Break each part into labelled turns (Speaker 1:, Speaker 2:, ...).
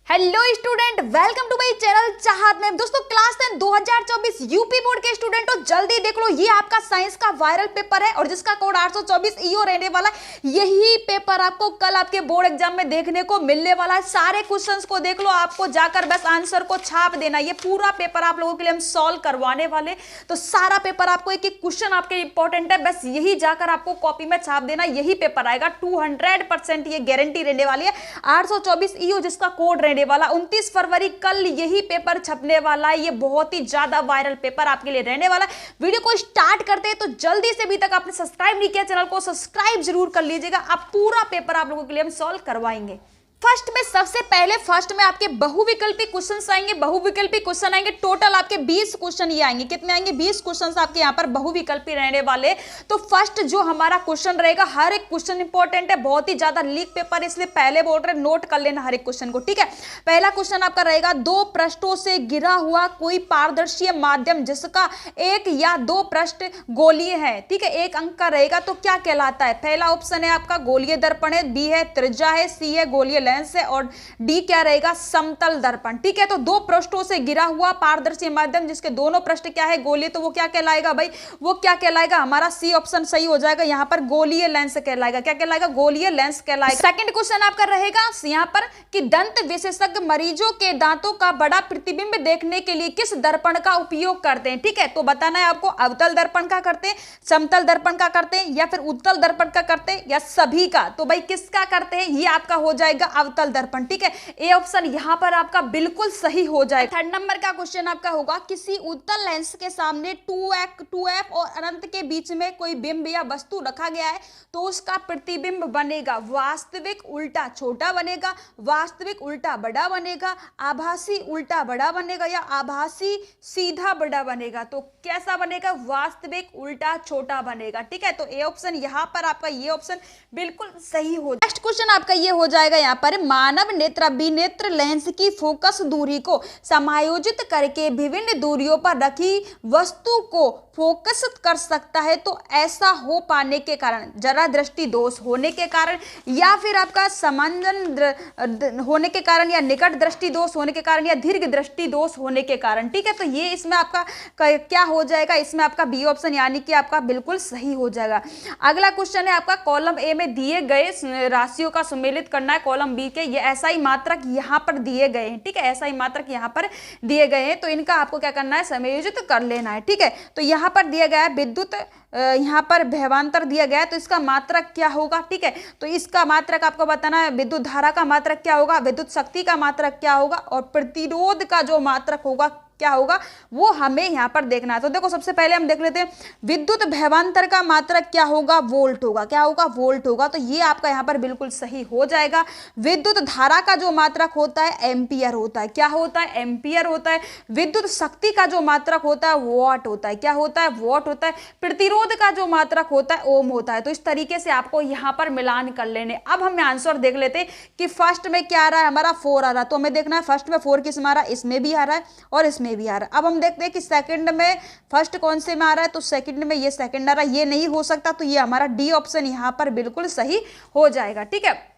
Speaker 1: Hello student, welcome to my channel Chahat में। दोस्तों class 10 2024 UP board के स्टूडेंट हो, जल्दी देख लो, ये आपका साइंस का वायरल पेपर है और जिसका कोड 824 ईओ रहने वाला है। यही पेपर आपको कल आपके बोर्ड एग्जाम में देखने को मिलने वाला है। सारे क्वेश्चंस को देख लो, आपको जाकर बस आंसर को छाप देना। ये पूरा पेपर आप लोगों के लिए हम सॉल्व करवाने वाले, तो सारा पेपर आपको एक एक क्वेश्चन आपके इंपॉर्टेंट है, बस यही जाकर आपको कॉपी में छाप देना। यही पेपर आएगा 200%, ये गारंटी रहने वाली है। 824 ईओ जिसका कोड रहने वाला, 29 फरवरी कल यही पेपर छपने वाला है। ये बहुत ही ज्यादा वायरल पेपर आपके लिए रहने वाला है। वीडियो को स्टार्ट करते हैं तो जल्दी से, अभी तक आपने सब्सक्राइब नहीं किया चैनल को सब्सक्राइब जरूर कर लीजिएगा। अब पूरा पेपर आप लोगों के लिए हम सॉल्व करवाएंगे। फर्स्ट में सबसे पहले फर्स्ट में आपके बहुविकल्पी क्वेश्चन आएंगे। बहुविकल्पी क्वेश्चन आएंगे, टोटल आपके 20 क्वेश्चन ये आएंगे। कितने आएंगे? 20 क्वेश्चन आपके यहाँ पर बहुविकल्पी रहने वाले। तो फर्स्ट जो हमारा क्वेश्चन रहेगा, हर एक क्वेश्चन इंपॉर्टेंट है, बहुत ही ज्यादा लीक पेपर, इसलिए पहले बोल रहे नोट कर लेना हर एक क्वेश्चन को, ठीक है। पहला क्वेश्चन आपका रहेगा, दो पृष्ठों से घिरा हुआ कोई पारदर्शी माध्यम जिसका एक या दो पृष्ठ गोलीय है, ठीक है, एक अंक का रहेगा, तो क्या कहलाता है? पहला ऑप्शन है आपका गोलीय दर्पण है, बी है त्रिज्या है, सी है गोलीय लेंस है और डी क्या रहेगा? समतल दर्पण, ठीक है। तो दो पृष्ठों से घिरा हुआ पारदर्शी माध्यम जिसके दोनों पृष्ठ क्या है? गोलीय, तो वो क्या कहलाएगा भाई? वो क्या कहलाएगा? हमारा सी ऑप्शन सही हो जाएगा। यहां पर गोलीय लेंस कहलाएगा। क्या कहलाएगा? गोलीय लेंस कहलाएगा। सेकंड क्वेश्चन आपका रहेगा यहां पर कि दंत विशेषज्ञ मरीजों के दांतों का बड़ा प्रतिबिंब देखने के लिए किस दर्पण का उपयोग करते हैं, ठीक है। तो बताना है आपको, अवतल दर्पण का करते हैं, समतल दर्पण का करते हैं, या फिर उत्तल दर्पण का करते हैं, या सभी का। तो भाई किसका करते हैं? ये आपका हो जाएगा अवतल दर्पण, ठीक है। ए ऑप्शन यहां पर आपका बिल्कुल सही हो जाएगा। थर्ड नंबर का क्वेश्चन आपका होगा, किसी उत्तल लेंस के सामने 2f और अनंत के बीच में कोई बिंब या वस्तु रखा गया है, तो उसका प्रतिबिंब बनेगा वास्तविक उल्टा छोटा बनेगा, वास्तविक उल्टा बड़ा बनेगा, आभासी उल्टा बड़ा बनेगा, या आभासी सीधा बड़ा बनेगा। तो कैसा बनेगा? वास्तविक उल्टा छोटा बनेगा, ठीक है। तो ए ऑप्शन यहां पर आपका, ये ऑप्शन बिल्कुल सही हो। नेक्स्ट क्वेश्चन आपका ये हो जाएगा यहां पर, मानव नेत्र विनेत्र लेंस की फोकस दूरी को समायोजित करके विभिन्न दूरियों पर रखी वस्तु को फोकस कर सकता है, तो ऐसा हो पाने के कारण, जरा दृष्टि दोष होने के कारण, या फिर आपका समांजन होने के कारण, या निकट दृष्टि दोष होने के कारण, या दीर्घ दृष्टि दोष होने के कारण, ठीक है। तो ये इसमें आपका क्या हो जाएगा? इसमें आपका बी ऑप्शन यानी कि आपका बिल्कुल सही हो जाएगा। अगला क्वेश्चन है आपका, कॉलम ए में दिए गए राशियों का सम्मिलित करना है कॉलम बी के। ये ऐसा ही मात्रक यहां पर दिए गए हैं, ठीक है, ऐसा ही मात्रक यहां पर दिए गए हैं, तो इनका आपको क्या करना है? समायोजित कर लेना है, ठीक है। तो यहां पर दिया गया है विद्युत, यहां पर विभवांतर दिया गया है, तो इसका मात्रक क्या होगा, ठीक है। तो इसका मात्रक आपको बताना है, विद्युत धारा का मात्रक क्या होगा, विद्युत शक्ति का मात्रक क्या होगा, और प्रतिरोध का जो मात्रक होगा क्या होगा, वो हमें यहां पर देखना है। तो देखो सबसे पहले हम देख लेते हैं, विद्युत विभवांतर का मात्रक क्या होगा? वोल्ट होगा। क्या होगा? वोल्ट होगा। तो ये आपका यहां पर बिल्कुल सही हो जाएगा। विद्युत धारा का जो मात्रक होता है एम्पियर होता है। क्या होता है? एम्पियर होता है। विद्युत शक्ति का जो मात्रक होता है वॉट होता है। क्या होता है? वॉट होता है। प्रतिरोध का जो मात्रक होता है ओम होता है। तो इस तरीके से आपको यहां पर मिलान कर लेने। अब हम आंसर देख लेते हैं कि फर्स्ट में क्या आ रहा है, हमारा 4 आ रहा है, तो हमें देखना है फर्स्ट में 4 किस में आ रहा है, इसमें भी आ रहा है और इसमें भी आ रहा है। अब हम देखते हैं कि सेकंड में फर्स्ट कौन से में आ रहा है, तो सेकंड में ये सेकंड आ रहा है, ये नहीं हो सकता, तो ये हमारा डी ऑप्शन यहां पर बिल्कुल सही हो जाएगा, ठीक है।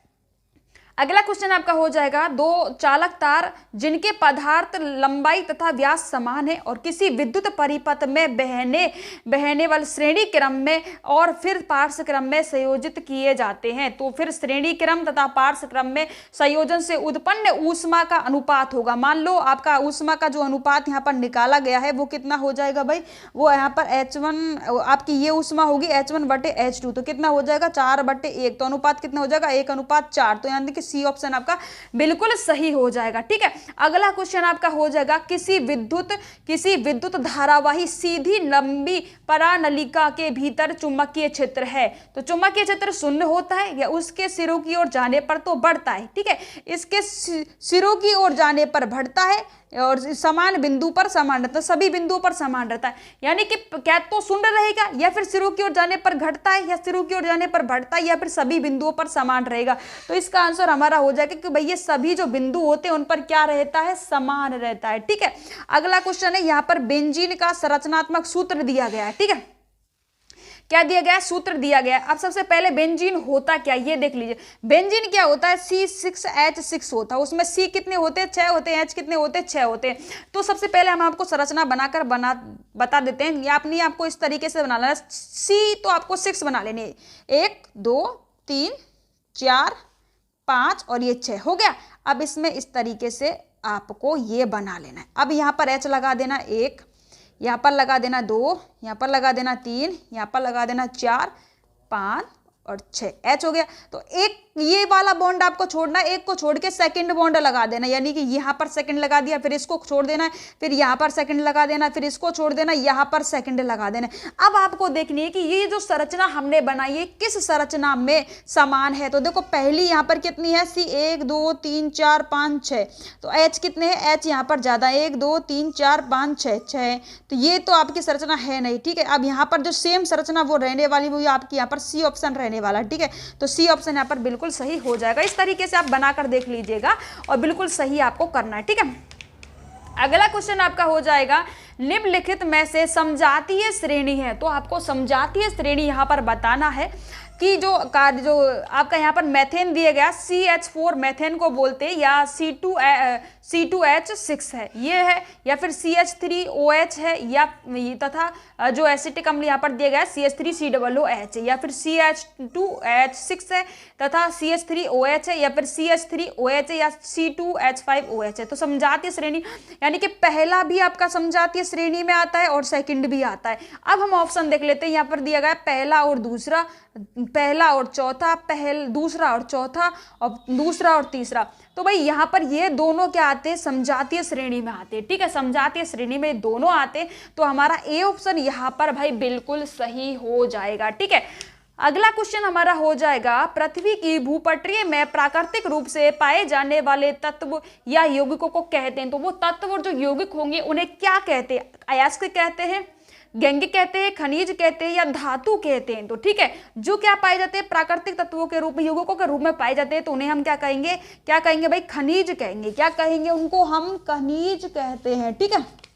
Speaker 1: अगला क्वेश्चन आपका हो जाएगा, दो चालक तार जिनके पदार्थ लंबाई तथा व्यास समान है और किसी विद्युत परिपथ में बहने वाले श्रेणी क्रम में और फिर पार्श्व क्रम में संयोजित किए जाते हैं, तो फिर श्रेणी क्रम तथा पार्श्व क्रम में संयोजन से उत्पन्न ऊष्मा का अनुपात होगा। मान लो आपका ऊष्मा का जो अनुपात यहाँ पर निकाला गया है वो कितना हो जाएगा भाई? वो यहाँ पर H1 आपकी ये ऊष्मा होगी H1/H2, तो कितना हो जाएगा? 4/1, तो अनुपात कितना हो जाएगा? 1:4। तो यानी कि सी ऑप्शन आपका बिल्कुल सही हो जाएगा, ठीक है। अगला क्वेश्चन आपका हो जाएगा, किसी विद्युत धारावाही सीधी लंबी परानलिका के भीतर चुंबकीय क्षेत्र है, तो चुंबकीय क्षेत्र शून्य होता है या उसके सिरों की ओर जाने पर तो बढ़ता है, ठीक है। इसके सिरों की ओर जाने पर बढ़ता है और समान बिंदु पर समान रहता है, सभी बिंदुओं पर समान रहता है, यानी कि क्या तो शून्य रहेगा, या फिर सिरों की ओर जाने पर घटता है, या सिरों की ओर जाने पर बढ़ता है, या फिर सभी बिंदुओं पर समान रहेगा। तो इसका आंसर हमारा हो जाएगा कि भाई ये सभी जो बिंदु होते हैं उन पर क्या रहता है? समान रहता है, ठीक है। अगला क्वेश्चन है, यहाँ पर बेंजीन का संरचनात्मक सूत्र दिया गया है, ठीक है। क्या दिया गया है, सूत्र दिया गया है। अब सबसे पहले बेंजीन होता क्या ये देख लीजिए। बेंजीन क्या होता है, C6H6 होता है, उसमें C कितने होते हैं, 6 होते हैं, H कितने होते हैं, 6 होते हैं। तो सबसे पहले हम आपको संरचना बता देते हैं, या अपनी आपको इस तरीके से बना लेना। C तो आपको 6 बना लेनी है, 1 2 3 4 5 और ये 6 हो गया। अब इसमें इस तरीके से आपको ये बना लेना है। अब यहाँ पर H लगा देना 1, यहाँ पर लगा देना 2, यहाँ पर लगा देना 3, यहाँ पर लगा देना 4 5 और 6, H हो गया। तो एक ये वाला बॉन्ड आपको छोड़ना है, एक को छोड़ के सेकंड बॉन्ड लगा देना, यानी कि यहाँ पर सेकंड लगा दिया, फिर इसको छोड़ देना है, फिर यहाँ पर सेकंड लगा देना, फिर इसको छोड़ देना, यहाँ पर सेकंड लगा देना। अब आपको देखनी है कि ये जो संरचना हमने बनाई है किस संरचना में समान है। तो देखो पहली यहाँ पर कितनी है, C 1 2 3 4 5 6, तो H कितने हैं, H यहाँ पर ज्यादा, 1 2 3 4 5 6 6, तो ये तो आपकी संरचना है नहीं, ठीक है। अब यहाँ पर जो सेम संरचना वो रहने वाली वो आपकी यहाँ पर C ऑप्शन रहने वाला, ठीक है। तो C ऑप्शन यहाँ पर बिल्कुल सही हो जाएगा। इस तरीके से आप बनाकर देख लीजिएगा और बिल्कुल सही आपको करना है, ठीक है। अगला क्वेश्चन आपका हो जाएगा, निम्नलिखित में से समजातीय श्रेणी है। तो आपको समजातीय श्रेणी यहाँ पर बताना है कि जो आपका यहाँ पर मेथेन दिया गया CH4 मेथेन को बोलते हैं, या C2H6 है ये है, या फिर CH3OH है, या तथा जो एसिटिक अम्ल यहाँ पर दिया गया है CH3COOH है, या फिर CH2H6 है तथा CH3OH है, या फिर CH3OH है, या C2H5OH है। तो समजातीय श्रेणी यानी कि पहला भी आपका समजातीय श्रेणी में आता है और सेकंड भी आता है। अब हम ऑप्शन देख लेते हैं, यहाँ पर दिया गया है पहला और दूसरा, पहला और चौथा, दूसरा और चौथा, और दूसरा और तीसरा। तो भाई यहाँ पर ये दोनों क्या आते हैं, समजातीय श्रेणी में आते हैं, ठीक है। समजातीय श्रेणी में दोनों आते हैं, तो हमारा ए ऑप्शन यहाँ पर भाई बिल्कुल सही हो जाएगा, ठीक है। अगला क्वेश्चन हमारा हो जाएगा, पृथ्वी की भूपटरीय में प्राकृतिक रूप से पाए जाने वाले तत्व या यौगिकों को कहते हैं। तो वो तत्व और जो यौगिक होंगे उन्हें क्या कहते हैं, अयस्क कहते हैं, गैंगिक कहते हैं, खनिज कहते हैं, या धातु कहते हैं। तो ठीक है, जो क्या पाए जाते हैं प्राकृतिक तत्वों के रूप में, यौगिकों के रूप में पाए जाते हैं, तो उन्हें हम क्या कहेंगे भाई, खनिज कहेंगे। क्या कहेंगे उनको, हम खनिज कहते हैं, ठीक है।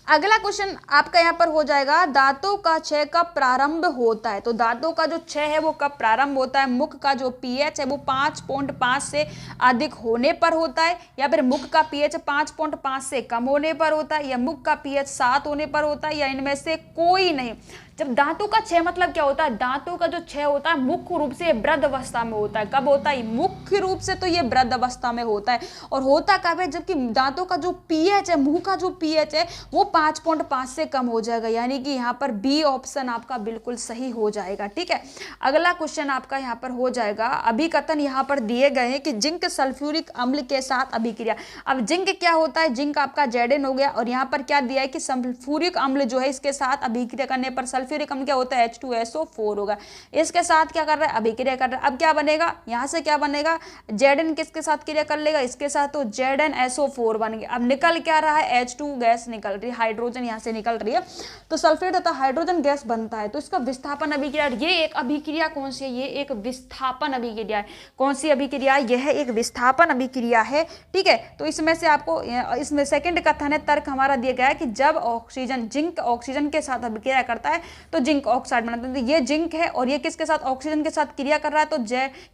Speaker 1: अगला क्वेश्चन आपका यहाँ पर हो जाएगा, दांतों का क्षय कब प्रारंभ होता है। तो दांतों का जो क्षय है वो कब प्रारंभ होता है, मुख का जो पीएच है वो 5.5 से अधिक होने पर होता है, या फिर मुख का पीएच 5.5 से कम होने पर होता है, या मुख का पीएच 7 होने पर होता है, या इनमें से कोई नहीं। जब दांतों का क्षय मतलब क्या होता है, दांतों का जो क्षय होता है मुख्य रूप से वृद्ध अवस्था में होता है। कब होता है, मुख्य रूप से तो ये वृद्ध अवस्था में होता है। और होता कब है, जबकि दांतों का जो पीएच है, मुंह का जो पीएच है वो 5.5 से कम हो जाएगा, यानी कि यहाँ पर बी ऑप्शन आपका बिल्कुल सही हो जाएगा, ठीक है। अगला क्वेश्चन आपका यहाँ पर हो जाएगा, अभिकथन यहाँ पर दिए गए हैं कि जिंक सल्फ्यूरिक अम्ल के साथ अभिक्रिया। अब जिंक क्या होता है, जिंक आपका Zn हो गया, और यहाँ पर क्या दिया है कि सल्फ्यूरिक अम्ल जो है इसके साथ अभिक्रिया करने पर सल्फ्यूरिक अम्ल क्या होता है, H2SO4 होगा। इसके साथ क्या कर रहा है, अभिक्रिया कर रहा है। अब क्या बनेगा, यहाँ से क्या बनेगा, Zn किसके साथ क्रिया कर लेगा, इसके साथ, तो ZnSO4 बन गया। अब निकल क्या रहा है, H2 गैस निकल रही है, हाइड्रोजन यहाँ से निकल रही है, तो सल्फेट तथा हाइड्रोजन गैस बनता है। तो इसका विस्थापन अभिक्रिया, ये एक अभिक्रिया कौन सी है, ये एक विस्थापन अभिक्रिया है। कौन सी अभिक्रिया, यह एक विस्थापन अभिक्रिया है, ठीक है। तो इसमें से आपको, इसमें सेकंड कथन है, तर्क हमारा दिया गया है कि जब ऑक्सीजन, जिंक ऑक्सीजन के साथ अभिक्रिया करता है तो जिंक ऑक्साइड बनाता है। तो ये जिंक है और ये किसके साथ, ऑक्सीजन के साथ क्रिया कर रहा है, तो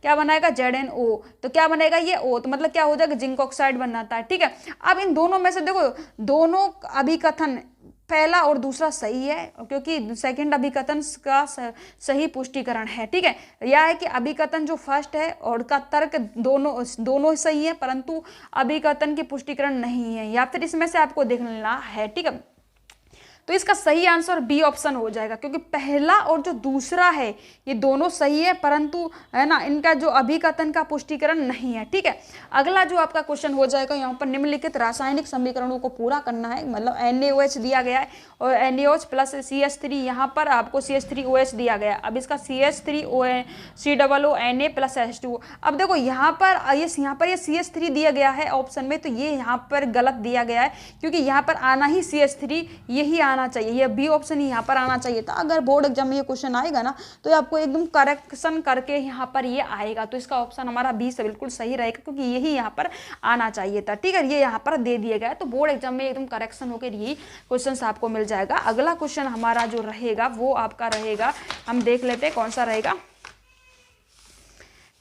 Speaker 1: क्या बनाएगा, ZnO। तो क्या बनेगा, ये O, तो मतलब क्या हो जाएगा, जिंक ऑक्साइड बनाता है, ठीक है। अब इन दोनों में से देखो, दोनों अभिकथन पहला और दूसरा सही है, क्योंकि सेकंड अभिकथन का सही पुष्टिकरण है, ठीक है। यह है कि अभिकथन जो फर्स्ट है और का तर्क दोनों सही है, परंतु अभिकथन की पुष्टिकरण नहीं है, या फिर इसमें से आपको देख लेना है, ठीक है। तो इसका सही आंसर बी ऑप्शन हो जाएगा, क्योंकि पहला और जो दूसरा है ये दोनों सही है, परंतु है ना, इनका जो अभिकथन का पुष्टिकरण नहीं है, ठीक है। अगला जो आपका क्वेश्चन हो जाएगा, यहाँ पर निम्नलिखित रासायनिक समीकरणों को पूरा करना है। मतलब NaOH दिया गया है और NaOH प्लस CH3, यहाँ पर आपको CH3OH दिया गया है। अब इसका CH3COO प्लस H2। अब देखो यहाँ पर ये CH3 दिया गया है ऑप्शन में, तो ये यहाँ पर गलत दिया गया है, क्योंकि यहाँ पर आना ही CH3 यही आना चाहिए, ये बी ऑप्शन ही यहाँ पर आना चाहिए था। अगर बोर्ड एग्जाम में ये क्वेश्चन आएगा ना तो ये आपको एकदम करेक्शन करके यहाँ पर ये आएगा, तो इसका ऑप्शन हमारा बी से बिल्कुल सही रहेगा, क्योंकि यही यहाँ पर आना चाहिए था। ठीक है, ये यहाँ पर दे दिया गया है, तो बोर्ड एग्जाम में एकदम करेक्शन होकर यही क्वेश्चन आपको मिल जाएगा। अगला क्वेश्चन हमारा जो रहेगा वो आपका रहेगा, हम देख लेते हैं कौन सा रहेगा।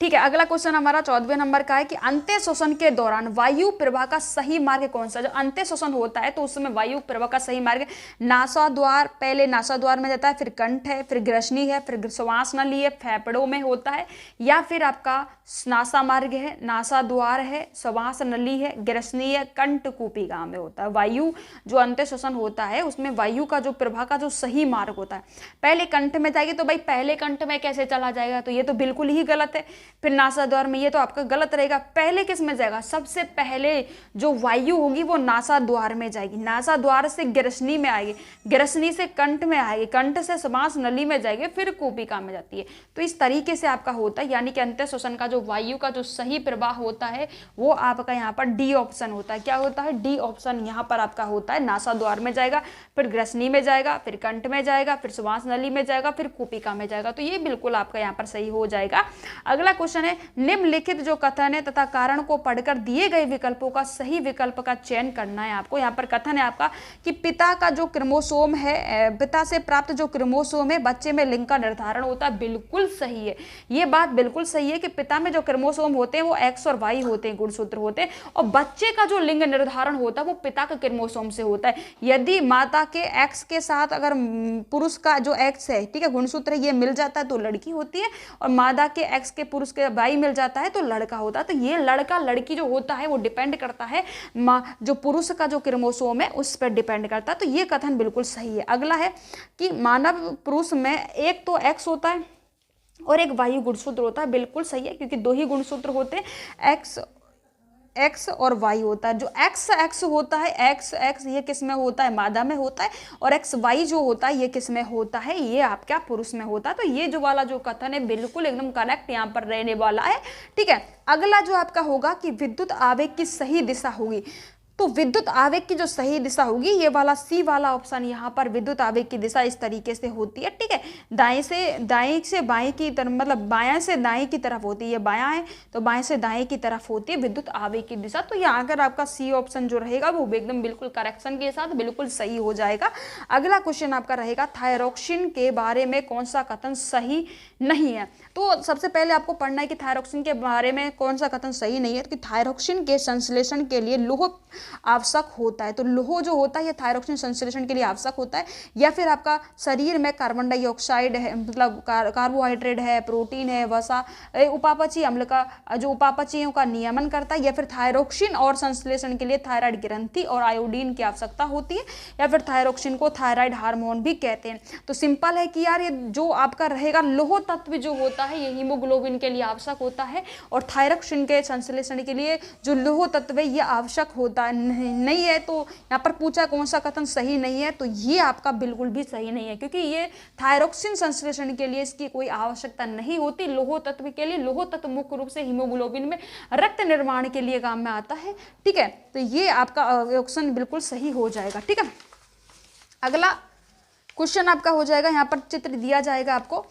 Speaker 1: ठीक है, अगला क्वेश्चन हमारा 14वें नंबर का है कि अंत्य शोषण के दौरान वायु प्रवाह का सही मार्ग कौन सा। जो अंत्य शोषण होता है तो उस समय वायु प्रवाह का सही मार्ग नासा द्वार, पहले नासा द्वार में जाता है, फिर कंठ है, फिर ग्रसनी है, फिर श्वास नली है, फेफड़ों में होता है, या फिर आपका नासा मार्ग है, नासा द्वार है, श्वास नली है, ग्रसनी है, कंठ कूपिका में होता है। वायु जो अंत्य शोषण होता है उसमें वायु का जो प्रवाह का जो सही मार्ग होता है पहले कंठ में जाएगी, तो भाई पहले कंठ में कैसे चला जाएगा, तो ये तो बिल्कुल ही गलत है। फिर नासा द्वार में, ये तो आपका गलत रहेगा। पहले किस में जाएगा, सबसे पहले जो वायु होगी वो नासा द्वार में जाएगी, नासा द्वार से ग्रसनी में आएगी, ग्रसनी से कंठ में आएगी, कंठ से श्वास नली में जाएगी, फिर कूपिका में जाती है। तो इस तरीके से आपका होता है, यानी कि अंत्य शोषण का जो वायु का जो सही प्रवाह होता है वो आपका यहाँ पर डी ऑप्शन होता है। क्या होता है, डी ऑप्शन यहाँ पर आपका होता है। नासा द्वार में जाएगा, फिर ग्रसनी में जाएगा, फिर कंठ में जाएगा, फिर श्वास नली में जाएगा, फिर कूपिका में जाएगा। तो ये बिल्कुल आपका यहाँ पर सही हो जाएगा। अगला क्वेश्चन है, निम्नलिखित जो कथन है तथा कारण को पढ़कर दिए गए विकल्पों का सही विकल्प का चयन करना है आपको। यहाँ पर कथन है आपका कि पिता का जो क्रोमोसोम है, पिता से प्राप्त जो क्रोमोसोम है बच्चे में लिंग का निर्धारण होता है। बिल्कुल सही है, ये बात बिल्कुल सही है कि पिता में जो क्रोमोसोम होते हैं वो एक्स और वाई होते हैं, गुणसूत्र होते हैं, और बच्चे का जो लिंग निर्धारण होता है वो पिता के क्रोमोसोम से होता है। यदि माता के एक्स के साथ अगर पुरुष का जो एक्स है, ठीक है, गुणसूत्र ये मिल जाता है तो लड़की होती है, और मादा के एक्स के पुरुष के वाई मिल जाता है तो लड़का होता है। तो ये लड़का लड़की जो होता है वो डिपेंड करता है जो पुरुष का जो क्रोमोसोम है उस पर डिपेंड करता है। तो ये कथन बिल्कुल सही है। अगला है कि मानव पुरुष में एक तो एक्स होता है और एक वायु गुणसूत्र होता है। बिल्कुल सही है, क्योंकि दो ही गुणसूत्र होते हैं, एक्स और वाई होता है। जो एक्स होता है, एक्स ये किस में होता है, मादा में होता है, और एक्स वाई जो होता है ये किस में होता है, ये आपका पुरुष में होता है। तो ये जो वाला जो कथन है बिल्कुल एकदम करेक्ट यहाँ पर रहने वाला है। ठीक है, अगला जो आपका होगा कि विद्युत आवेग की सही दिशा होगी। तो विद्युत आवेग की जो सही दिशा होगी ये वाला सी वाला ऑप्शन, यहाँ पर विद्युत आवेग की दिशा इस तरीके से होती है। ठीक है, दाएं से बाएं की तरफ, मतलब बायां से दाएं की तरफ होती है, बायां है तो बाएं से दाएं की तरफ होती है विद्युत आवेग की दिशा। तो यहाँ अगर आपका सी ऑप्शन जो रहेगा वो एकदम बिल्कुल करेक्शन के साथ बिल्कुल सही हो जाएगा। अगला क्वेश्चन आपका रहेगा थायरॉक्सिन के बारे में कौन सा कथन सही नहीं है। तो सबसे पहले आपको पढ़ना है कि थायरॉक्सिन के बारे में कौन सा कथन सही नहीं है। कि थायरॉक्सिन के संश्लेषण के लिए लौह आवश्यक होता है। तो लौह जो होता है ये थायरॉक्सिन संश्लेषण के लिए आवश्यक होता है, या फिर आपका शरीर में कार्बन डाइऑक्साइड है, मतलब कार्बोहाइड्रेट है, प्रोटीन है, वसा, उपापचयी अम्ल का जो उपापचयों का नियमन करता है, या फिर थायरॉक्सिन और संश्लेषण के लिए थायराइड ग्रंथि और आयोडीन की आवश्यकता होती है, या फिर थायरॉक्सिन को थायराइड हार्मोन भी कहते हैं। तो सिंपल है कि यार ये जो आपका रहेगा लौह तत्व जो होता है ये हीमोग्लोबिन के लिए आवश्यक होता है, और थायरॉक्सिन के संश्लेषण के लिए जो लौह तत्व है ये आवश्यक होता है नहीं है। तो यहाँ पर पूछा कौन सा कथन सही नहीं है, तो ये आपका बिल्कुल भी सही नहीं है, क्योंकि ये थायरॉक्सिन संश्लेषण के लिए इसकी कोई आवश्यकता नहीं होती। लौह तत्व के लिए, लौह तत्व मुख्य रूप से हीमोग्लोबिन में रक्त निर्माण के लिए काम में आता है। ठीक है, तो ये आपका ऑप्शन बिल्कुल सही हो जाएगा। ठीक है, अगला क्वेश्चन आपका हो जाएगा, यहाँ पर चित्र दिया जाएगा आपको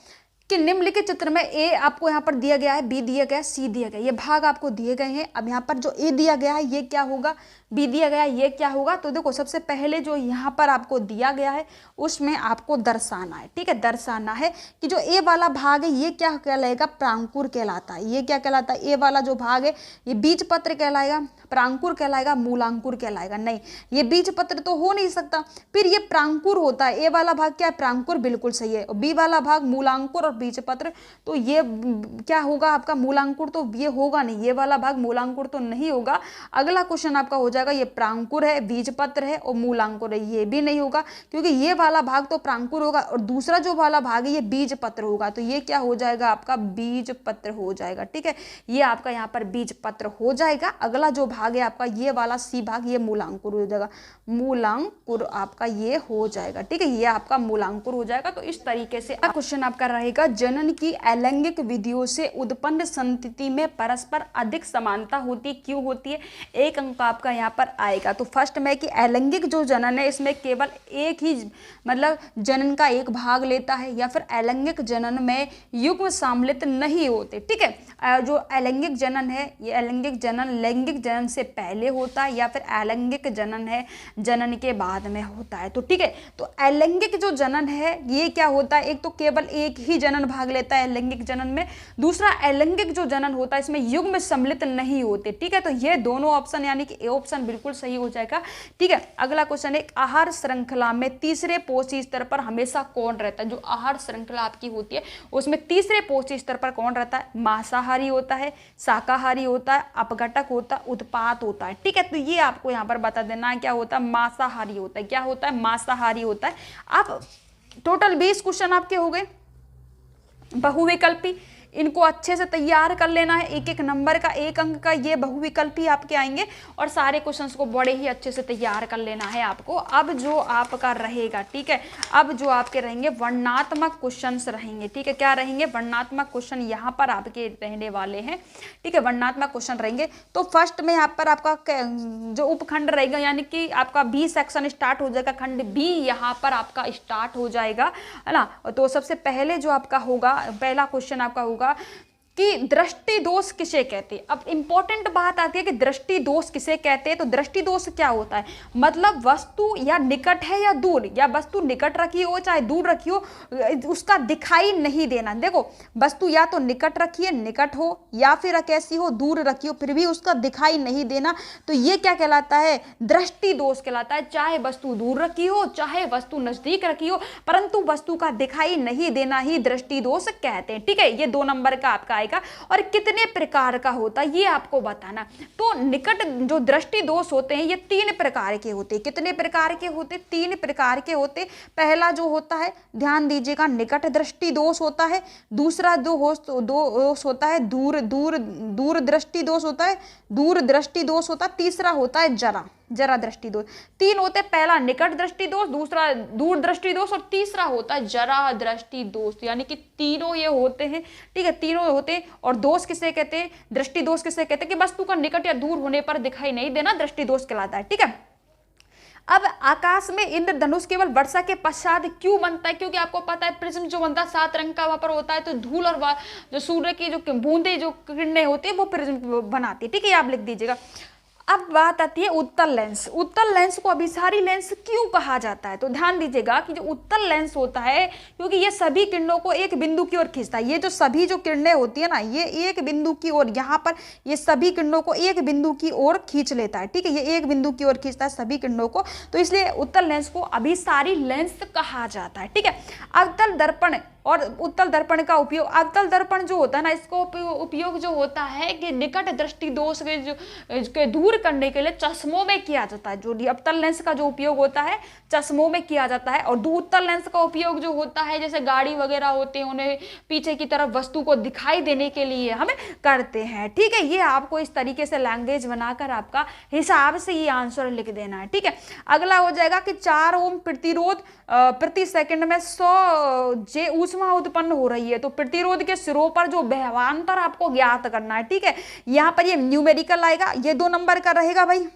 Speaker 1: कि निम्नलिखित चित्र में ए आपको यहाँ पर दिया गया है, बी दिया गया है, सी दिया गया है, ये भाग आपको दिए गए हैं। अब यहाँ पर जो ए दिया गया है ये क्या होगा, बी दिया गया है ये क्या होगा। तो देखो सबसे पहले जो यहाँ पर आपको दिया गया है उसमें आपको दर्शाना है। ठीक है, दर्शाना है कि जो ए वाला भाग है ये क्या कहलाएगा, प्रांकुर कहलाता है। ये क्या कहलाता है, ए वाला जो भाग है ये बीज पत्र कहलाएगा, प्रांकुर कहलाएगा, मूलांकुर कहलाएगा। नहीं, ये बीज पत्र तो हो नहीं सकता, फिर ये प्रांकुर होता है। ए वाला भाग क्या है, प्रांकुर, बिल्कुल सही है। और बी वाला भाग मूलांकुर और बीज पत्र, तो ये क्या होगा आपका, मूलांकुर, तो ये होगा नहीं, ये वाला भाग मूलांकुर तो नहीं होगा। अगला क्वेश्चन आपका हो जाएगा, ये प्रांकुर है, बीज पत्र है और मूलांकुर है, ये भी नहीं होगा, क्योंकि ये वाला भाग तो प्रांकुर होगा और दूसरा जो वाला भाग है ये बीज पत्र होगा। तो ये क्या हो जाएगा आपका, बीज पत्र हो जाएगा। ठीक है, ये आपका यहाँ पर बीज पत्र हो जाएगा। अगला जो भाग भाग है आपका ये वाला सी भाग, ये मूलांकुर हो जाएगा, मूलांकुर आपका ये हो जाएगा। ठीक है, ये आपका मूलांकुर हो जाएगा। तो इस तरीके से क्वेश्चन आपका रहेगा, जनन की अलैंगिक विधियों से उत्पन्न संतति में परस्पर अधिक समानता होती क्यों होती है? एक अंक आपका यहाँ पर आएगा। तो फर्स्ट में कि अलैंगिक जो जनन है इसमें केवल एक ही मतलब जनन का एक भाग लेता है, या फिर अलैंगिक जनन में युग्म सम्मिलित नहीं होते। ठीक है, जो अलैंगिक जनन है ये अलैंगिक जनन लैंगिक जनन से पहले होता है, या फिर अलैंगिक जनन है जनन के बाद में होता है। तो ठीक है, तो अलैंगिक जो जनन है ये क्या होता है, एक तो केवल एक ही जनन भाग लेता है अलैंगिक जनन में, दूसरा अलैंगिक जो जनन होता है इसमें युग्म सम्मिलित नहीं होते। ठीक है, तो ये दोनों ऑप्शन यानी कि ए ऑप्शन बिल्कुल सही हो जाएगा। ठीक है, अगला क्वेश्चन है, आहार श्रृंखला में तीसरे पोषी स्तर पर हमेशा कौन रहता है? जो आहार श्रृंखला आपकी होती है उसमें तीसरे पोषी स्तर पर कौन रहता है? मांसाहारी होता है, शाकाहारी होता है, अपघटक होता है, उत्पात होता है। ठीक है, तो ये आपको यहाँ पर बता देना है क्या होता है, मांसाहारी होता है। क्या होता है? मांसाहारी होता है। अब टोटल 20 क्वेश्चन आपके हो गए बहुविकल्पी, इनको अच्छे से तैयार कर लेना है। एक एक नंबर का एक अंक का ये बहुविकल्पी आपके आएंगे और सारे क्वेश्चंस को बड़े ही अच्छे से तैयार कर लेना है आपको। अब जो आपका रहेगा, ठीक है, अब जो आपके रहेंगे वर्णनात्मक क्वेश्चंस रहेंगे। ठीक है, क्या रहेंगे? वर्णनात्मक क्वेश्चन यहाँ पर आपके रहने वाले हैं। ठीक है, वर्णनात्मक क्वेश्चन रहेंगे। तो फर्स्ट में यहाँ पर आपका जो उपखंड रहेगा यानी कि आपका बी सेक्शन स्टार्ट हो जाएगा, खंड बी यहाँ पर आपका स्टार्ट हो जाएगा, है ना। तो सबसे पहले जो आपका होगा, पहला क्वेश्चन आपका होगा कि दृष्टि दोष किसे कहते हैं। अब इंपॉर्टेंट बात आती है कि दृष्टि दोष किसे कहते हैं। तो दृष्टि दोष क्या होता है? मतलब वस्तु या निकट है या दूर, या वस्तु निकट रखी हो चाहे दूर रखी हो, उसका दिखाई नहीं देना। देखो, वस्तु या तो निकट रखी है, निकट हो, या फिर कैसी हो, दूर रखी हो, फिर भी उसका दिखाई नहीं देना, तो ये क्या कहलाता है? दृष्टि दोष कहलाता है। चाहे वस्तु दूर रखी हो चाहे वस्तु नजदीक रखी हो, परंतु वस्तु का दिखाई नहीं देना ही दृष्टि दोष कहते हैं। ठीक है, ये 2 नंबर का आपका आएगा। और कितने प्रकार का होता है ये आपको बताना। तो निकट जो दृष्टि दोष होते हैं ये 3 प्रकार के होते हैं। कितने प्रकार के होते? 3 प्रकार के होते। पहला जो होता है, ध्यान दीजिएगा, निकट दृष्टि दोष होता है। दूसरा दोष होता है दूर दृष्टि दोष होता है, दूर दृष्टि दोष होता है। तीसरा होता है जरा दृष्टि दोष। 3 होते हैं, पहला निकट दृष्टि दोष, दूसरा दूर दृष्टि दोष और तीसरा होता है जरा दृष्टि दोष। यानी कि तीनों ये होते हैं। ठीक है, तीनों होते हैं। और दोष किसे कहते हैं? दृष्टि दोष किसे कहते हैं? कि वस्तु का निकट या दूर होने पर दिखाई नहीं देना दृष्टि दोष कहलाता है। ठीक है, अब आकाश में इंद्रधनुष केवल वर्षा के पश्चात क्यों बनता है? क्योंकि आपको पता है प्रिज्म जो बनता है 7 रंग का वहां पर होता है, तो धूल और जो सूर्य की जो बूंदे जो किरणें होती है वो प्रिज्म बनाती है। ठीक है, आप लिख दीजिएगा। अब बात आती है उत्तल लेंस। उत्तल लेंस को अभिसारी लेंस क्यों कहा जाता है? तो ध्यान दीजिएगा कि जो उत्तल लेंस होता है, क्योंकि ये सभी किरणों को एक बिंदु की ओर खींचता है। ये जो सभी जो किरणें होती है ना, ये एक बिंदु की ओर, यहाँ पर ये सभी किरणों को एक बिंदु की ओर खींच लेता है। ठीक है, ये एक बिंदु की ओर खींचता है सभी किरणों को, तो इसलिए उत्तल लेंस को अभिसारी लेंस कहा जाता है। ठीक है, अवतल दर्पण और उत्तल दर्पण का उपयोग, अवतल दर्पण जो होता है ना, इसको उपयोग जो होता है कि निकट दृष्टि दोष के दूर करने के लिए चश्मों में किया जाता है। जो अवतल लेंस का जो उपयोग होता है चश्मों में किया जाता है। और उत्तल लेंस का उपयोग जो होता है जैसे गाड़ी वगैरह होते हैं, उन्हें पीछे की तरफ वस्तु को दिखाई देने के लिए हमें करते हैं। ठीक है, ये आपको इस तरीके से लैंग्वेज बनाकर आपका हिसाब से ये आंसर लिख देना है। ठीक है, अगला हो जाएगा कि 4 ओम प्रतिरोध प्रति सेकंड में 100 जे ऊष्मा उत्पन्न हो रही है। तो प्रतिरोध के सिरों पर जो विभवांतर आपको ज्ञात करना है। ठीक है, यहाँ पर ये न्यूमेरिकल आएगा, ये 2 नंबर का रहेगा भाई,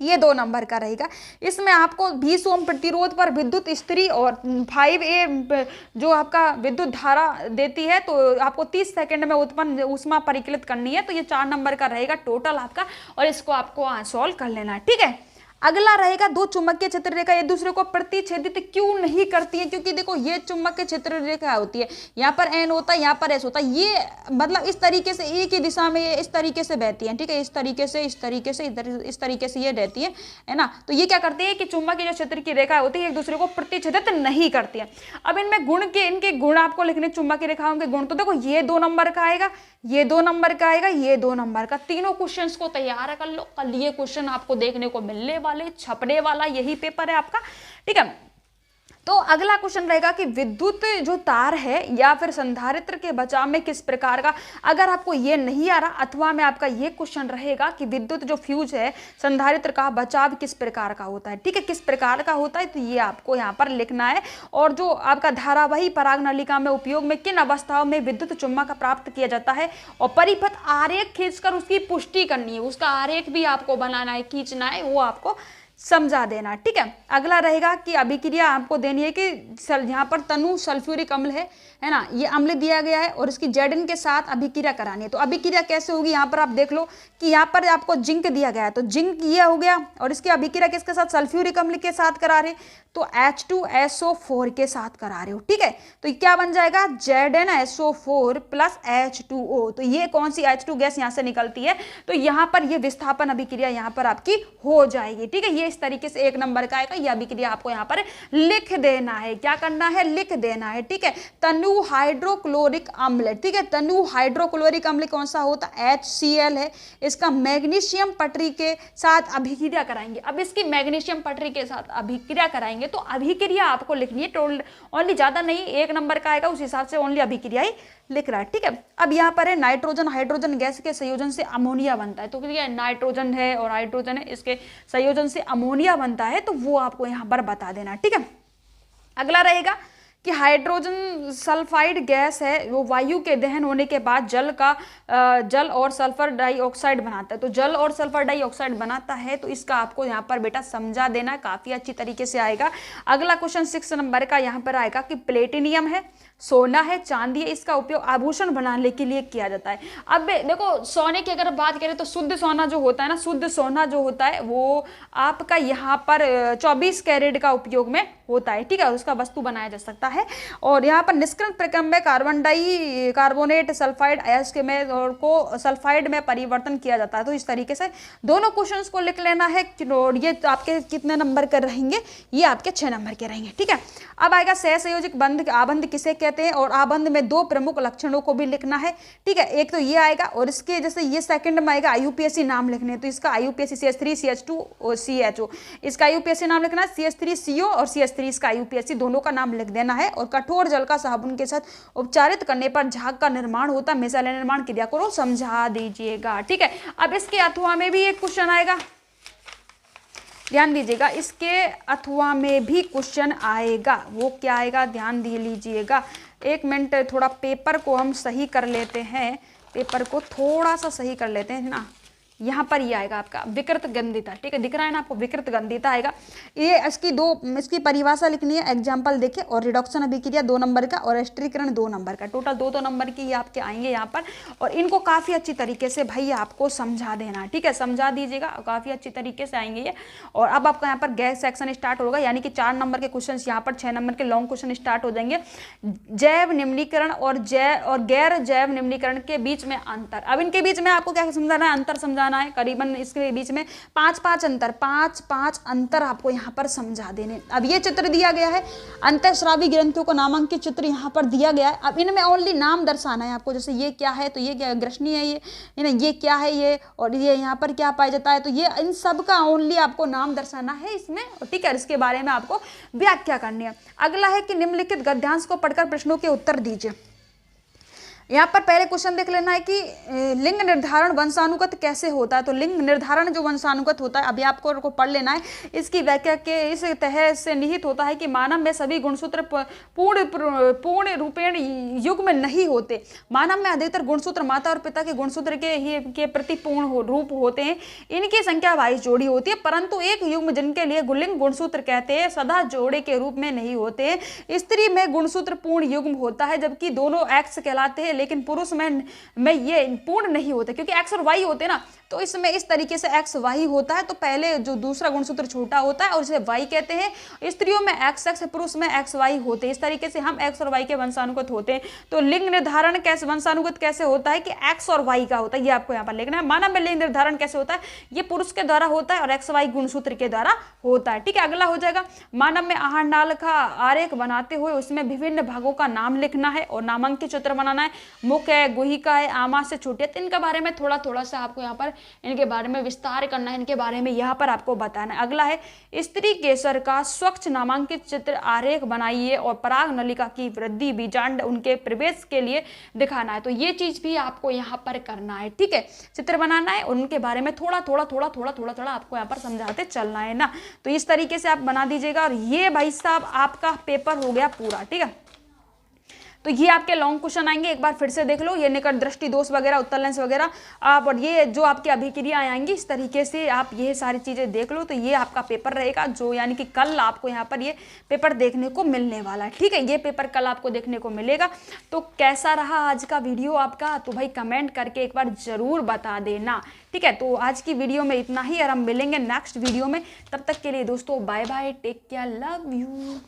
Speaker 1: ये 2 नंबर का रहेगा। इसमें आपको 20 ओम प्रतिरोध पर विद्युत स्त्री और 5A जो आपका विद्युत धारा देती है, तो आपको 30 सेकंड में उत्पन्न ऊष्मा परिकलित करनी है। तो ये 4 नंबर का रहेगा टोटल आपका, और इसको आपको सॉल्व कर लेना है। ठीक है, अगला रहेगा 2 चुंबकीय क्षेत्र रेखा एक दूसरे को प्रतिच्छेदित क्यों नहीं करती है? क्योंकि देखो ये चुंबकीय क्षेत्र रेखा होती है, यहाँ पर N होता है, यहाँ पर S होता है, ये मतलब इस तरीके से एक ही दिशा में इस तरीके से बहती है। ठीक है, इस तरीके से इस तरीके से ये रहती है ना। तो ये क्या करती है कि चुंबकीय जो क्षेत्र की रेखा होती है एक दूसरे को प्रतिच्छेदित नहीं करती है। अब इनमें गुण के इनके गुण आपको लिखने, चुंबकीय रेखाओं के गुण। तो देखो ये 2 नंबर का आएगा, ये 2 नंबर का आएगा, ये 2 नंबर का। तीनों क्वेश्चंस को तैयार कर लो, कल ये क्वेश्चन आपको देखने को मिलने वाले, छपने वाला यही पेपर है आपका। ठीक है, तो अगला क्वेश्चन रहेगा कि विद्युत जो तार है या फिर संधारित्र के बचाव में किस प्रकार का, अगर आपको ये नहीं आ रहा अथवा में आपका ये क्वेश्चन रहेगा कि विद्युत जो फ्यूज है संधारित्र का बचाव किस प्रकार का होता है, ठीक है, किस प्रकार का होता है, तो ये आपको यहाँ पर लिखना है। और जो आपका धारावाही पराग नलिका में उपयोग में किन अवस्थाओं में विद्युत चुम्बक प्राप्त किया जाता है, और परिपथ आरेख खींचकर उसकी पुष्टि करनी है, उसका आरेख भी आपको बनाना है, खींचना है, वो आपको समझा देना, ठीक है। अगला रहेगा कि अभिक्रिया आपको देनी है कि यहाँ पर तनु सल्फ्यूरिक अम्ल है ना, ये अम्ल दिया गया है और इसकी जेडिन के साथ अभिक्रिया करानी है। तो अभिक्रिया कैसे होगी, यहाँ पर आप देख लो कि यहाँ पर आपको जिंक दिया गया है, तो जिंक ये हो गया और इसकी अभिक्रिया किसके साथ, सल्फ्यूरिक अम्ल के साथ करा रहे, तो H2SO4 के साथ करा रहे हो, ठीक है। तो क्या बन जाएगा, ZnSO4 प्लस H2O। तो ये कौन सी H2 गैस यहाँ से निकलती है, तो यहाँ पर ये विस्थापन अभिक्रिया यहाँ पर आपकी हो जाएगी, ठीक है। ये इस तरीके से 1 नंबर का आएगा, ये अभिक्रिया आपको यहाँ पर लिख देना है, क्या करना है, लिख देना है, ठीक है। तनु हाइड्रोक्लोरिक अम्ल, ठीक है, तनु हाइड्रोक्लोरिक अम्ल कौन सा होता है, HCl है, इसका मैग्नीशियम पटरी के साथ अभिक्रिया कराएंगे। अब इसकी मैग्नीशियम पटरी के साथ अभिक्रिया कराएंगे तो अभिक्रिया आपको लिखनी है, ओनली, ज्यादा नहीं, 1 नंबर का आएगा, उस हिसाब से ओनली अभिक्रिया ही लिख रहा है, ठीक है। अब यहाँ पर है नाइट्रोजन हाइड्रोजन गैस के संयोजन से अमोनिया बनता है, तो क्या नाइट्रोजन है और हाइड्रोजन है, इसके संयोजन से अमोनिया बनता है, तो वो आपको यहाँ पर बता देना, ठीक है। अगला रहेगा कि हाइड्रोजन सल्फाइड गैस है वो वायु के दहन होने के बाद जल और सल्फर डाइऑक्साइड बनाता है, तो जल और सल्फर डाइऑक्साइड बनाता है, तो इसका आपको यहाँ पर बेटा समझा देना, काफी अच्छी तरीके से आएगा। अगला क्वेश्चन 6 नंबर का यहाँ पर आएगा कि प्लेटिनियम है, सोना है, चांदी है, इसका उपयोग आभूषण बनाने के लिए किया जाता है। अब देखो सोने की अगर बात करें तो शुद्ध सोना जो होता है ना, शुद्ध सोना जो होता है वो आपका यहाँ पर 24 कैरेट का उपयोग में होता है, ठीक है, उसका वस्तु बनाया जा सकता है। और यहाँ पर निष्क्रिय प्रक्रम में कार्बोनेट सल्फाइड अयस्क में को सल्फाइड में परिवर्तन किया जाता है। तो इस तरीके से दोनों क्वेश्चंस को लिख लेना है, और ये आपके कितने नंबर के रहेंगे, ये आपके 6 नंबर के रहेंगे, ठीक है। अब आएगा सहसंयोजक बंध, आबंध किसे कहते हैं, और आबंध में 2 प्रमुख लक्षणों को भी लिखना है, ठीक है। एक तो ये आएगा और इसके जैसे ये सेकंड में आएगा IUPAC नाम लिखने, तो इसका IUPAC CH3 CH2 और CHO, इसका IUPAC नाम लिखना है, CH3CO और CH3 इसका IUPAC दोनों का नाम लिख देना है। और कठोर जल का साबुन के साथ उपचारित करने पर झाग का निर्माण होता है, मिसाल निर्माण क्रिया को समझा दीजिएगा, ठीक है। अब इसके अथवा में भी एक क्वेश्चन आएगा, ध्यान दीजिएगा, इसके अथवा में भी क्वेश्चन आएगा, वो क्या आएगा ध्यान दे लीजिएगा। 1 मिनट, थोड़ा पेपर को हम सही कर लेते हैं, पेपर को थोड़ा सा सही कर लेते हैं ना। यहाँ पर ये आएगा आपका विकृत गंधिता, ठीक है, दिख रहा है ना आपको, विकृत गंधिता आएगा। ये इसकी परिभाषा लिखनी है, एग्जाम्पल देखे, और रिडक्शन अभिक्रिया 2 नंबर का और स्थिरीकरण 2 नंबर का, टोटल 2 नंबर की ये आपके आएंगे यहाँ पर। और इनको काफ़ी अच्छी तरीके से भाई आपको समझा देना, ठीक है, समझा दीजिएगा, काफ़ी अच्छी तरीके से आएंगे ये। और अब आपका यहाँ पर गैस सेक्शन स्टार्ट होगा, यानी कि 4 नंबर के क्वेश्चन यहाँ पर 6 नंबर के लॉन्ग क्वेश्चन स्टार्ट हो जाएंगे। जैव निम्नीकरण और गैर जैव निम्नीकरण के बीच में अंतर, अब इनके बीच में आपको क्या समझाना है, अंतर समझाना है, करीबन इसके बीच में 5 अंतर आपको यहाँ पर समझा देने। अब ये चित्र दिया गया है, अंतःस्रावी ग्रंथियों को नामांकित चित्र यहाँ पर दिया गया है। अब इनमें ओनली नाम दर्शाना है आपको, जैसे ये क्या है, तो ये क्या ग्रसनी है, ये ना, ये क्या है ये, और ये यहाँ पर क्या पाया जाता है, तो ये इन सब का ओनली आपको नाम दर्शाना है इसमें, ठीक है, इसके बारे में आपको व्याख्या करनी है। अगला है कि निम्नलिखित गद्यांश को पढ़कर प्रश्नों के उत्तर दीजिए। यहाँ पर पहले क्वेश्चन देख लेना है कि लिंग निर्धारण वंशानुगत कैसे होता है। तो लिंग निर्धारण जो वंशानुगत होता है, अभी आपको पढ़ लेना है, इसकी व्याख्या के इस तह से निहित होता है कि मानव में सभी गुणसूत्र पूर्ण रूपेण युग्म नहीं होते। मानव में अधिकतर गुणसूत्र माता और पिता के गुणसूत्र के प्रति पूर्ण रूप होते हैं। इनकी संख्या 22 जोड़ी होती है, परंतु एक युग्म जिनके लिए लिंग गुणसूत्र कहते हैं सदा जोड़े के रूप में नहीं होते हैं। स्त्री में गुणसूत्र पूर्ण युग्म होता है, जबकि दोनों एक्स कहलाते हैं, लेकिन पुरुष में ये पूर्ण नहीं होते, क्योंकि एक्स और वाई होते हैं ना, तो इसमें इस तरीके से एक्स वाई होता है, तो पहले जो दूसरा गुणसूत्र छोटा होता है और इसे वाई कहते हैं। स्त्रियों में एक्स एक्स, पुरुष में एक्स वाई होते हैं। इस तरीके से हम एक्स और वाई के वंशानुगत होते हैं। तो लिंग निर्धारण कैसे वंशानुगत कैसे होता है कि एक्स और वाई का होता है, ये आपको यहाँ पर लिखना है। मानव में लिंग निर्धारण कैसे होता है, ये पुरुष के द्वारा होता है और एक्स वाई गुणसूत्र के द्वारा होता है, ठीक है। अगला हो जाएगा, मानव में आहार नाल का आरेख बनाते हुए उसमें विभिन्न भागों का नाम लिखना है और नामांकित चित्र बनाना है। मुख है, गुहिका है, आमा से छोटी है, तो इनके बारे में थोड़ा सा आपको यहाँ पर इनके बारे में विस्तार करना है, इनके बारे में यहाँ पर आपको बताना है। अगला है स्त्री केसर का स्वच्छ नामांकित चित्र आरेख बनाइए और पराग नलिका की वृद्धि बीजांड उनके प्रवेश के लिए दिखाना है। तो ये चीज भी आपको यहाँ पर करना है, ठीक है, चित्र बनाना है और उनके बारे में थोड़ा थोड़ा आपको यहाँ पर समझाते चलना है ना। तो इस तरीके से आप बना दीजिएगा और ये भाई साहब आपका पेपर हो गया पूरा, ठीक है। तो ये आपके लॉन्ग क्वेश्चन आएंगे, एक बार फिर से देख लो, ये निकट दृष्टि दोष वगैरह, उत्तल लेंस वगैरह आप, और ये जो आपकी अभिक्रिया आएंगी इस तरीके से आप ये सारी चीजें देख लो। तो ये आपका पेपर रहेगा जो यानी कि कल आपको यहाँ पर ये पेपर देखने को मिलने वाला है, ठीक है। ये पेपर कल आपको देखने को मिलेगा। तो कैसा रहा आज का वीडियो आपका, तो भाई कमेंट करके एक बार जरूर बता देना, ठीक है। तो आज की वीडियो में इतना ही और हम मिलेंगे नेक्स्ट वीडियो में। तब तक के लिए दोस्तों bye bye, take care, love you.